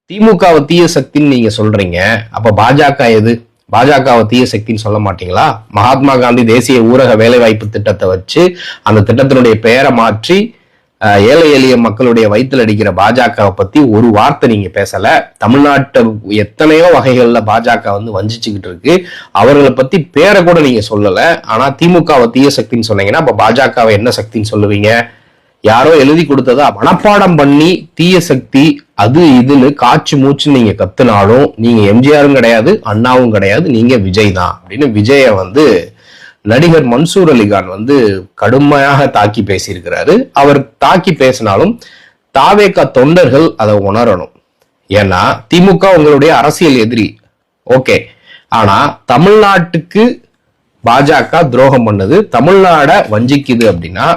திமுகவை தீய சக்தின்னு நீங்க சொல்றீங்க. அப்ப பாஜக எது? பாஜகவை தீய சக்தின்னு சொல்ல மாட்டீங்களா? மகாத்மா காந்தி தேசிய ஊரக வேலைவாய்ப்பு திட்டத்தை வச்சு அந்த திட்டத்தினுடைய பெயரை மாற்றி ஏழை எளிய மக்களுடைய வயிற்றுல அடிக்கிற பாஜகவை பத்தி ஒரு வார்த்தை நீங்க பேசல. தமிழ்நாட்டு எத்தனையோ வகைகள்ல பாஜக வஞ்சிச்சுக்கிட்டு இருக்கு. அவர்களை பத்தி பேரை கூட நீங்க சொல்லல. ஆனா திமுகவை தீய சக்தின்னு சொன்னீங்கன்னா அப்ப பாஜகவை என்ன சக்தின்னு சொல்லுவீங்க? யாரோ எழுதி கொடுத்ததா மனப்பாடம் பண்ணி தீய சக்தி அது இதுன்னு காய்ச்சி மூச்சு நீங்க கத்துனாலும் நீங்க எம்ஜிஆரும் கிடையாது, அண்ணாவும் கிடையாது, நீங்க விஜய் தான் அப்படின்னு விஜய நடிகர் மன்சூர் அலிகான் கடுமையாக தாக்கி பேசியிருக்கிறாரு. அவர் தாக்கி பேசினாலும் தாவேகா தொண்டர்கள் அதை உணரணும். ஏன்னா திமுக உங்களுடைய அரசியல் எதிரி, ஓகே. ஆனா தமிழ்நாட்டுக்கு பாஜக துரோகம் பண்ணுது, தமிழ்நாட வஞ்சிக்குது அப்படின்னா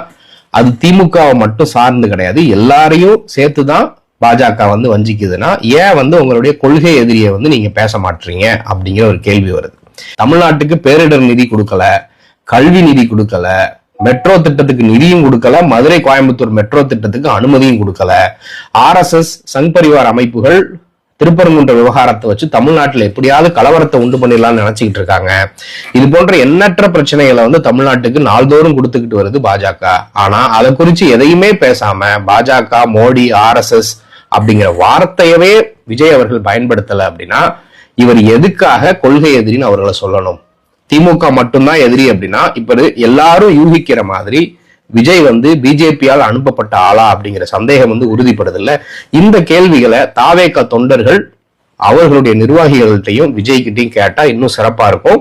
அது திமுகவை மட்டும் சார்ந்து கிடையாது, எல்லாரையும் சேர்த்துதான் பாஜக வஞ்சிக்குதுன்னா ஏன் உங்களுடைய கொள்கை எதிரியை நீங்க பேச மாட்டீங்க அப்படிங்கிற ஒரு கேள்வி வருது. தமிழ்நாட்டுக்கு பேரிடர் நிதி கொடுக்கல, கல்வி நிதி கொடுக்கல, மெட்ரோ திட்டத்துக்கு நிதியும் கொடுக்கல, மதுரை கோயம்புத்தூர் மெட்ரோ திட்டத்துக்கு அனுமதியும் கொடுக்கல. RSS சங் பரிவார் அமைப்புகள் திருப்பரங்குன்ற விவகாரத்தை வச்சு தமிழ்நாட்டில் எப்படியாவது கலவரத்தை உண்டு பண்ணிடலாம்னு நினைச்சுக்கிட்டு இருக்காங்க. இது போன்ற எண்ணற்ற பிரச்சனைகளை தமிழ்நாட்டுக்கு நாள்தோறும் கொடுத்துக்கிட்டு வருது பாஜக. ஆனா அதை குறிச்சு எதையுமே பேசாம பாஜக, மோடி, RSS அப்படிங்கிற வார்த்தையவே விஜய் அவர்கள் பயன்படுத்தல அப்படின்னா இவர் எதுக்காக கொள்கை எதிரின்னு அவர்களை சொல்லணும்? திமுக மட்டும்தான் எதிரி அப்படின்னா இப்ப எல்லாரும் யூகிக்கிற மாதிரி விஜய் பிஜேபியால் அனுப்பப்பட்ட ஆளா அப்படிங்கிற சந்தேகம் உறுதிப்படுதில்ல. இந்த கேள்விகளை தாவேகா தொண்டர்கள் அவர்களுடைய நிர்வாகிகள்கிட்டையும் விஜய் கிட்டையும் கேட்டா இன்னும் சிறப்பா இருக்கும்.